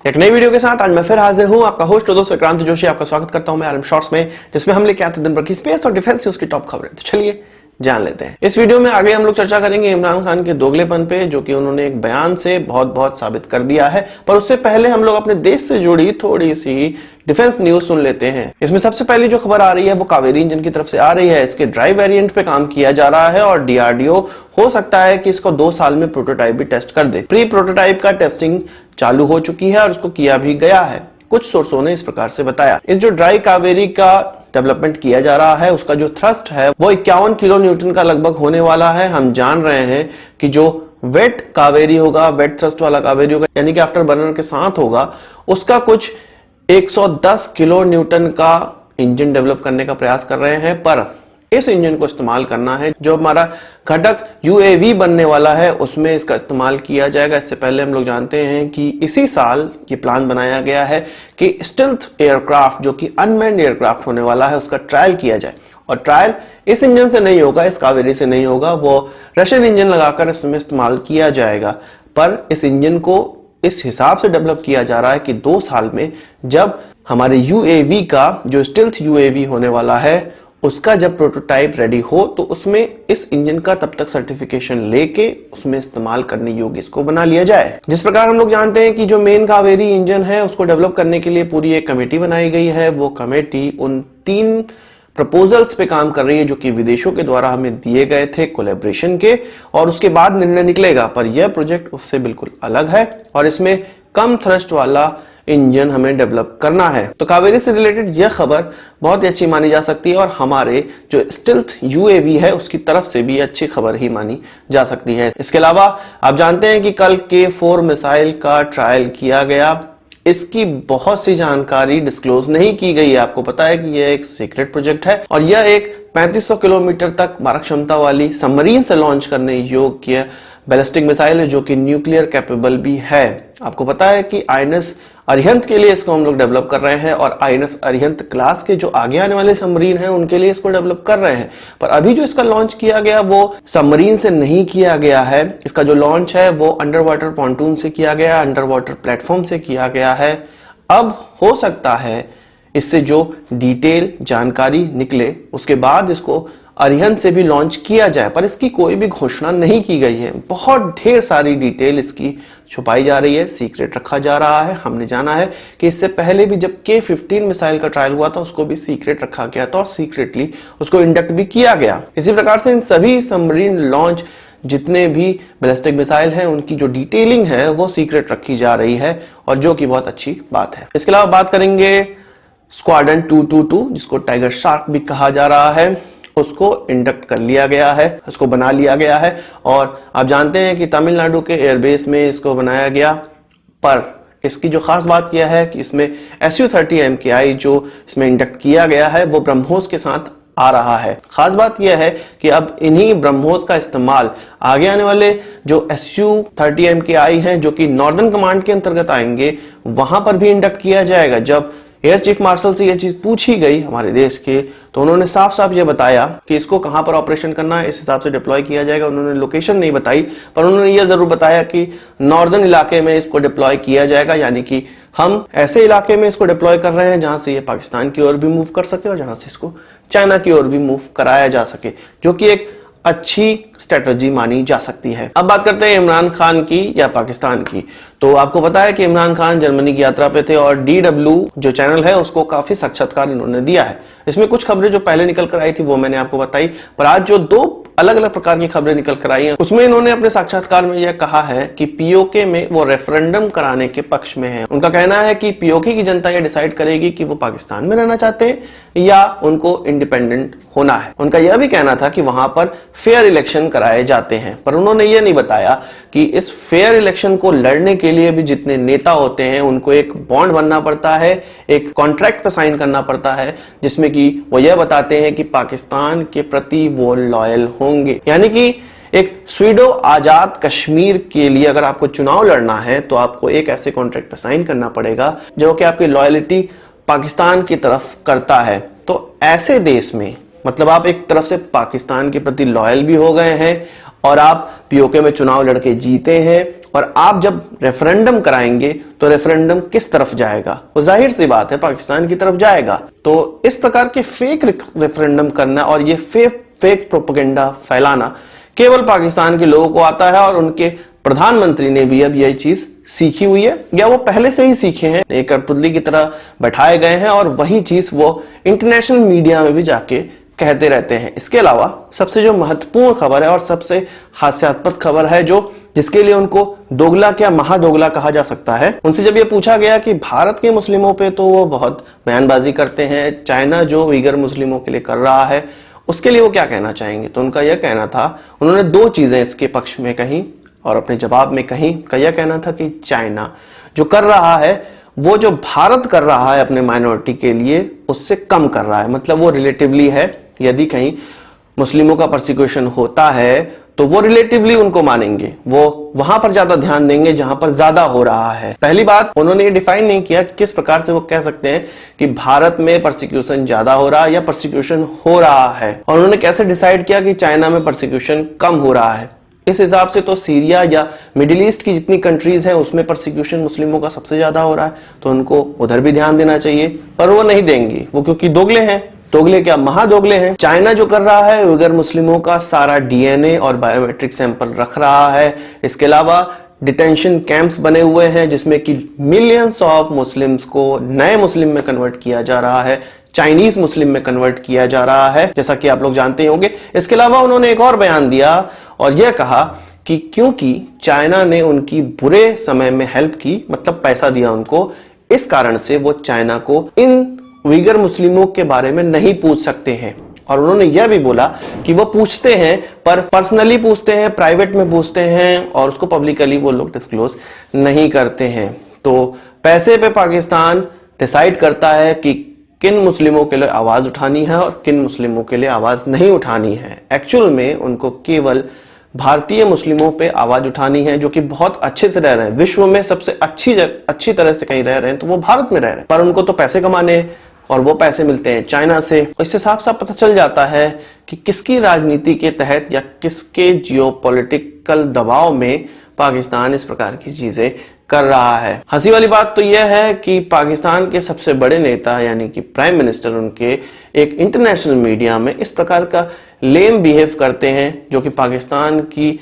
एक नई वीडियो के साथ आज मैं फिर हाजिर हूं, आपका होस्ट दोस्त विक्रांत जोशी। आपका स्वागत करता हूं मैं आरएम शॉर्ट्स में, जिसमें हम लेके आते हैं दिन भर की स्पेस और डिफेंस न्यूज की टॉप खबरें। तो चलिए जान लेते हैं। इस वीडियो में आगे हम लोग चर्चा करेंगे इमरान खान के दोगलेपन पे, जो कि उन्होंने एक बयान से बहुत साबित कर दिया है। पर उससे पहले हम लोग अपने देश से जुड़ी थोड़ी सी डिफेंस न्यूज सुन लेते हैं। इसमें सबसे पहले जो खबर आ रही है वो कावेरी इंजन की तरफ से आ रही है। इसके ड्राई वेरिएंट पे काम किया जा रहा है और डीआरडीओ हो सकता है कि इसको 2 साल में प्रोटोटाइप भी टेस्ट कर दे। प्री प्रोटोटाइप का टेस्टिंग चालू हो चुकी है और उसको किया भी गया है, कुछ सोर्सों ने इस प्रकार से बताया। इस जो ड्राई कावेरी का डेवलपमेंट किया जा रहा है उसका जो थ्रस्ट है वो 51 किलो न्यूटन का लगभग होने वाला है। हम जान रहे हैं कि जो वेट कावेरी होगा, वेट थ्रस्ट वाला कावेरी होगा, यानी कि आफ्टर बर्नर के साथ होगा, उसका कुछ 110 किलो न्यूटन का इंजन डेवलप करने का प्रयास कर रहे हैं। पर इस इंजन को इस्तेमाल करना है, जो हमारा घटक यूएवी बनने वाला है उसमें इसका इस्तेमाल किया जाएगा। इससे पहले हम लोग जानते हैं कि इसी साल ये प्लान बनाया गया है कि स्टेल्थ एयरक्राफ्ट, जो कि अनमैन्ड एयरक्राफ्ट होने वाला है, उसका ट्रायल किया जाए। और ट्रायल इस इंजन से नहीं होगा, इस कावेरी से नहीं होगा, वो रशियन इंजन लगाकर इसमें इस्तेमाल किया जाएगा। पर इस इंजन को इस हिसाब से डेवलप किया जा रहा है कि 2 साल में जब हमारे यूएवी का जो स्टेल्थ यूएवी होने वाला है उसका जब प्रोटोटाइप रेडी हो तो उसमें इस इंजन का तब तक सर्टिफिकेशन लेके उसमें इस्तेमाल करने योग्य इसको बना लिया जाए। जिस प्रकार हम लोग जानते हैं कि जो मेन कावेरी इंजन है उसको डेवलप करने के लिए पूरी एक कमेटी बनाई गई है। वो कमेटी उन 3 प्रपोजल्स पे काम कर रही है जो कि विदेशों के द्वारा हमें दिए गए थे कोलैबोरेशन के, और उसके बाद निर्णय निकलेगा। पर यह प्रोजेक्ट उससे बिल्कुल अलग है और इसमें कम थ्रस्ट वाला इंजन हमें डेवलप करना है। तो कावेरी से रिलेटेड यह खबर बहुत ही अच्छी मानी जा सकती है और हमारे जो स्टेल्थ यूएवी है उसकी तरफ से भी अच्छी खबर ही मानी जा सकती है। इसके अलावा आप जानते हैं कि कल K4 मिसाइल का ट्रायल किया गया। इसकी बहुत सी जानकारी डिस्क्लोज नहीं की गई है। आपको पता है कि यह एक सीक्रेट प्रोजेक्ट है और यह एक 3500 किलोमीटर तक मारक क्षमता वाली सबमरीन से लॉन्च करने योग्य बैलिस्टिक मिसाइल है, जो कि न्यूक्लियर कैपेबल भी है। आपको पता है कि आईएनएस अरिहंत के लिए इसको हम लोग डेवलप कर रहे हैं और आईएनएस अरिहंत क्लास के जो आगे आने वाले सबमरीन हैं उनके लिए इसको डेवलप कर रहे हैं। पर अभी जो इसका लॉन्च किया गया वो सबमरीन से नहीं किया गया है। इसका जो लॉन्च है वो अंडर वाटर पॉन्टून से किया गया, अंडर वाटर प्लेटफॉर्म से किया गया है। अब हो सकता है इससे जो डिटेल जानकारी निकले उसके बाद इसको अरिहंत से भी लॉन्च किया जाए, पर इसकी कोई भी घोषणा नहीं की गई है। बहुत ढेर सारी डिटेल इसकी छुपाई जा रही है, सीक्रेट रखा जा रहा है। हमने जाना है कि इससे पहले भी जब K15 मिसाइल का ट्रायल हुआ था उसको भी सीक्रेट रखा गया था और सीक्रेटली उसको इंडक्ट भी किया गया। इसी प्रकार से इन सभी सबमरीन लॉन्च जितने भी बैलिस्टिक मिसाइल हैं उनकी जो डिटेलिंग है वो सीक्रेट रखी जा रही है, और जो कि बहुत अच्छी बात है। इसके अलावा बात करेंगे स्क्वाड्रन 222, जिसको टाइगर शार्क भी कहा जा रहा है, उसको इंडक्ट कर लिया गया है, उसको बना लिया गया है। और आप जानते हैं कि तमिलनाडु के एयरबेस में इसको बनाया गया। पर इसकी जो खास बात यह है कि इसमें Su-30 MKI जो इसमें इंडक्ट किया गया है वो ब्रह्मोस के साथ आ रहा है। खास बात यह है कि अब इन्हीं ब्रह्मोस का इस्तेमाल आगे आने वाले जो Su-30 MKI हैं जो कि नॉर्दर्न कमांड के अंतर्गत आएंगे वहां पर भी इंडक्ट किया जाएगा। जब एयर चीफ मार्शल से यह चीज पूछी गई हमारे देश के, तो उन्होंने साफ साफ ये बताया कि इसको कहां पर ऑपरेशन करना है, इस हिसाब से डिप्लॉय किया जाएगा। उन्होंने लोकेशन नहीं बताई, पर उन्होंने यह जरूर बताया कि नॉर्दर्न इलाके में इसको डिप्लॉय किया जाएगा, यानी कि हम ऐसे इलाके में इसको डिप्लॉय कर रहे हैं जहां से ये पाकिस्तान की ओर भी मूव कर सके और जहां से इसको चाइना की ओर भी मूव कराया जा सके, जो कि एक अच्छी स्ट्रेटजी मानी जा सकती है। अब बात करते हैं इमरान खान की या पाकिस्तान की। तो आपको पता है कि इमरान खान जर्मनी की यात्रा पे थे और DW जो चैनल है उसको काफी साक्षात्कार इन्होंने दिया है। इसमें कुछ खबरें जो पहले निकल कर आई थी वो मैंने आपको बताई, पर आज जो 2 अलग अलग प्रकार की खबरें निकल कर आई हैं उसमें इन्होंने अपने साक्षात्कार में यह कहा है कि पीओके में वो रेफरेंडम कराने के पक्ष में है। उनका कहना है कि पीओके की जनता यह डिसाइड करेगी कि वो पाकिस्तान में रहना चाहते हैं या उनको इंडिपेंडेंट होना है। उनका यह भी कहना था कि वहां पर फेयर इलेक्शन कराए जाते हैं, पर उन्होंने ये नहीं बताया कि इस फेयर इलेक्शन को लड़ने के लिए भी जितने नेता होते हैं उनको एक बॉन्ड बनना पड़ता है, एक कॉन्ट्रैक्ट पे साइन करना पड़ता है, जिसमें कि वो यह बताते हैं कि पाकिस्तान के प्रति वो लॉयल होंगे। यानी कि एक स्वीडो आजाद कश्मीर के लिए अगर आपको चुनाव लड़ना है तो आपको एक ऐसे कॉन्ट्रैक्ट पे साइन करना पड़ेगा जो कि आपकी लॉयल्टी पाकिस्तान की तरफ करता है। तो ऐसे देश में मतलब आप एक तरफ से पाकिस्तान के प्रति लॉयल भी हो गए हैं और आप पीओके में चुनाव लड़के जीते हैं और आप जब रेफरेंडम कराएंगे तो रेफरेंडम किस तरफ जाएगा? वो जाहिर सी बात है पाकिस्तान की तरफ जाएगा। तो इस प्रकार के फेक रेफरेंडम करना और ये फेक प्रोपेगेंडा फैलाना केवल पाकिस्तान के लोगों को आता है और उनके प्रधानमंत्री ने भी अब यही चीज सीखी हुई है या वो पहले से ही सीखे हैं, एक कठपुतली की तरह बैठाए गए हैं और वही चीज वो इंटरनेशनल मीडिया में भी जाके कहते रहते हैं। इसके अलावा सबसे जो महत्वपूर्ण खबर है और सबसे हास्यास्पद खबर है जिसके लिए उनको दोगला क्या महादोगला कहा जा सकता है, उनसे जब ये पूछा गया कि भारत के मुस्लिमों पे तो वो बहुत बयानबाजी करते हैं, चाइना जो उइगर मुस्लिमों के लिए कर रहा है उसके लिए वो क्या कहना चाहेंगे, तो उनका यह कहना था, उन्होंने दो चीजें इसके पक्ष में कही और अपने जवाब में कही। का यह कहना था कि चाइना जो कर रहा है वो जो भारत कर रहा है अपने माइनॉरिटी के लिए उससे कम कर रहा है, मतलब वो रिलेटिवली है। यदि कहीं मुस्लिमों का परसिक्यूशन होता है तो वो रिलेटिवली उनको मानेंगे, वो वहां पर ज्यादा ध्यान देंगे जहां पर ज्यादा हो रहा है। पहली बात, उन्होंने ये डिफाइन नहीं किया कि किस प्रकार से वो कह सकते हैं कि भारत में परसिक्यूशन ज्यादा हो रहा है या परसिक्यूशन हो रहा है, और उन्होंने कैसे डिसाइड किया कि चाइना में परसिक्यूशन कम हो रहा है। इस हिसाब से तो सीरिया या मिडिल ईस्ट की जितनी कंट्रीज हैं उसमें परसिक्यूशन मुस्लिमों का सबसे ज्यादा हो रहा है, तो उनको उधर भी ध्यान देना चाहिए, पर वो नहीं देंगे, वो क्योंकि दोगले हैं। दोगले क्या महादोगले हैं। चाइना जो कर रहा है उइगर मुस्लिमों का सारा डीएनए और बायोमेट्रिक सैंपल रख रहा है। इसके अलावा डिटेंशन कैंप्स बने हुए हैं जिसमें कि मिलियंस ऑफ मुस्लिम्स को नए मुस्लिम में कन्वर्ट किया जा रहा है, चाइनीज मुस्लिम में कन्वर्ट किया जा रहा है, जैसा कि आप लोग जानते होंगे। इसके अलावा उन्होंने एक और बयान दिया और यह कहा कि क्योंकि चाइना ने उनकी बुरे समय में हेल्प की, मतलब पैसा दिया उनको, इस कारण से वो चाइना को इन उइगर मुस्लिमों के बारे में नहीं पूछ सकते हैं। और उन्होंने यह भी बोला कि वो पूछते हैं पर पर्सनली पूछते हैं, प्राइवेट में पूछते हैं और उसको पब्लिकली वो लोग डिस्क्लोज नहीं करते हैं। तो पैसे पे पाकिस्तान डिसाइड करता है कि किन मुस्लिमों के लिए आवाज उठानी है और किन मुस्लिमों के लिए आवाज नहीं उठानी है। एक्चुअल में उनको केवल भारतीय मुस्लिमों पे आवाज उठानी है जो कि बहुत अच्छे से रह रहे हैं, विश्व में सबसे अच्छी तरह से कहीं रह रहे हैं, तो वो भारत में रह रहे हैं, पर उनको तो पैसे कमाने और वो पैसे मिलते हैं चाइना से। इससे साफ साफ पता चल जाता है कि किसकी राजनीति के तहत या किसके जियोपॉलिटिकल दबाव में पाकिस्तान इस प्रकार की चीजें कर रहा है। हंसी वाली बात तो यह है कि पाकिस्तान के सबसे बड़े नेता यानी कि प्राइम मिनिस्टर उनके एक इंटरनेशनल मीडिया में इस प्रकार का लेम बिहेव करते हैं जो कि पाकिस्तान की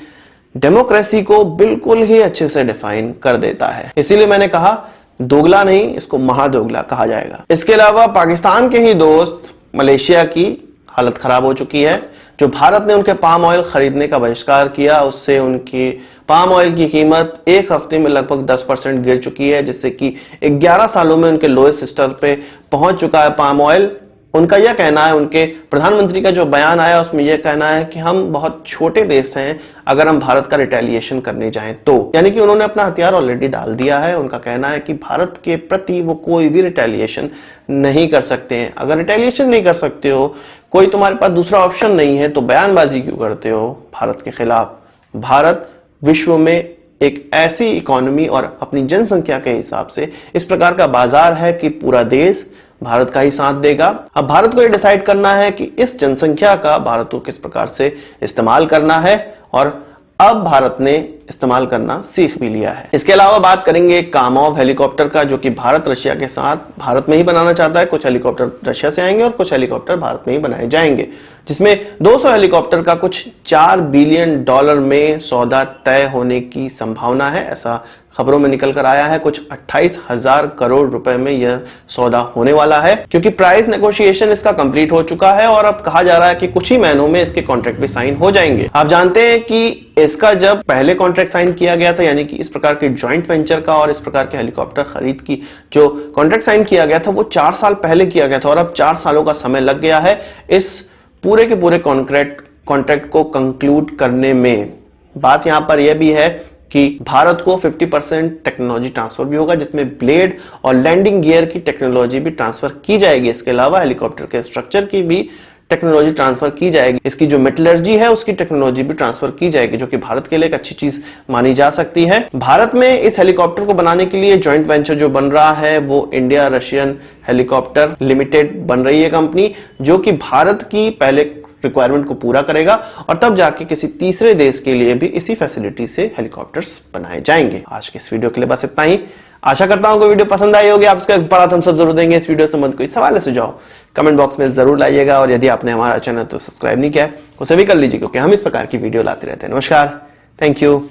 डेमोक्रेसी को बिल्कुल ही अच्छे से डिफाइन कर देता है। इसीलिए मैंने कहा दोगला नहीं, इसको महादोगला कहा जाएगा। इसके अलावा पाकिस्तान के ही दोस्त मलेशिया की हालत खराब हो चुकी है। जो भारत ने उनके पाम ऑयल खरीदने का बहिष्कार किया उससे उनकी पाम ऑयल की कीमत एक हफ्ते में लगभग 10% गिर चुकी है, जिससे कि 11 सालों में उनके लोएस्ट स्तर पे पहुंच चुका है पाम ऑयल। उनका यह कहना है, उनके प्रधानमंत्री का जो बयान आया उसमें यह कहना है कि हम बहुत छोटे देश हैं अगर हम भारत का रिटेलिएशन करने जाएं तो, यानी कि उन्होंने अपना हथियार ऑलरेडी डाल दिया है। उनका कहना है कि भारत के प्रति वो कोई भी रिटेलिएशन नहीं कर सकते हैं। अगर रिटेलिएशन नहीं कर सकते हो, कोई तुम्हारे पास दूसरा ऑप्शन नहीं है, तो बयानबाजी क्यों करते हो भारत के खिलाफ? भारत विश्व में एक ऐसी इकोनॉमी और अपनी जनसंख्या के हिसाब से इस प्रकार का बाजार है कि पूरा देश भारत का ही साथ देगा। अब भारत को यह डिसाइड करना है कि इस जनसंख्या का भारत को किस प्रकार से इस्तेमाल करना है, और अब भारत ने इस्तेमाल करना सीख भी लिया है। इसके अलावा बात करेंगे कामोव हेलीकॉप्टर का, जो कि भारत रशिया के साथ भारत में ही बनाना चाहता है। कुछ हेलीकॉप्टर रशिया से आएंगे और कुछ हेलीकॉप्टर भारत में ही बनाए जाएंगे, जिसमें 200 हेलीकॉप्टर का कुछ $4 बिलियन में सौदा तय होने की संभावना है, ऐसा खबरों में निकल कर आया है। कुछ 28,000 करोड़ रुपए में यह सौदा होने वाला है, क्योंकि प्राइस नेगोशिएशन इसका कंप्लीट हो चुका है और अब कहा जा रहा है कि कुछ ही महीनों में इसके कॉन्ट्रैक्ट भी साइन हो जाएंगे। आप जानते हैं कि इसका जब पहले कॉन्ट्रैक्ट साइन किया गया था, यानी कि इस प्रकार के जॉइंट वेंचर का और इस प्रकार के हेलीकॉप्टर खरीद की जो कॉन्ट्रैक्ट साइन किया गया था वो 4 साल पहले किया गया था, और अब 4 सालों का समय लग गया है इस पूरे के पूरे कॉन्ट्रैक्ट को कंक्लूड करने में। बात यहां पर यह भी है कि भारत को 50% टेक्नोलॉजी ट्रांसफर भी होगा, जिसमें ब्लेड और लैंडिंग गियर की टेक्नोलॉजी भी ट्रांसफर की जाएगी। इसके अलावा हेलीकॉप्टर के स्ट्रक्चर की भी टेक्नोलॉजी ट्रांसफर की जाएगी, इसकी जो मेटलर्जी है उसकी टेक्नोलॉजी भी ट्रांसफर की जाएगी, जो कि भारत के लिए एक अच्छी चीज मानी जा सकती है। भारत में इस हेलीकॉप्टर को बनाने के लिए जॉइंट वेंचर जो बन रहा है वो इंडिया रशियन हेलीकॉप्टर लिमिटेड बन रही है कंपनी, जो कि भारत की पहले रिक्वायरमेंट को पूरा करेगा और तब जाके किसी तीसरे देश के लिए भी इसी फैसिलिटी से हेलीकॉप्टर्स बनाए जाएंगे। आज के इस वीडियो के लिए बस इतना ही। आशा करता हूं कि वीडियो पसंद आई होगी। आप इसका बड़ा थम्स अप जरूर देंगे। इस वीडियो से संबंधित कोई सवाल है सुझाव कमेंट बॉक्स में जरूर लाइएगा और यदि आपने हमारा चैनल तो सब्सक्राइब नहीं किया है उसे भी कर लीजिए, क्योंकि हम इस प्रकार की वीडियो लाते रहते हैं। नमस्कार, थैंक यू,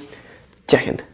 जय हिंद।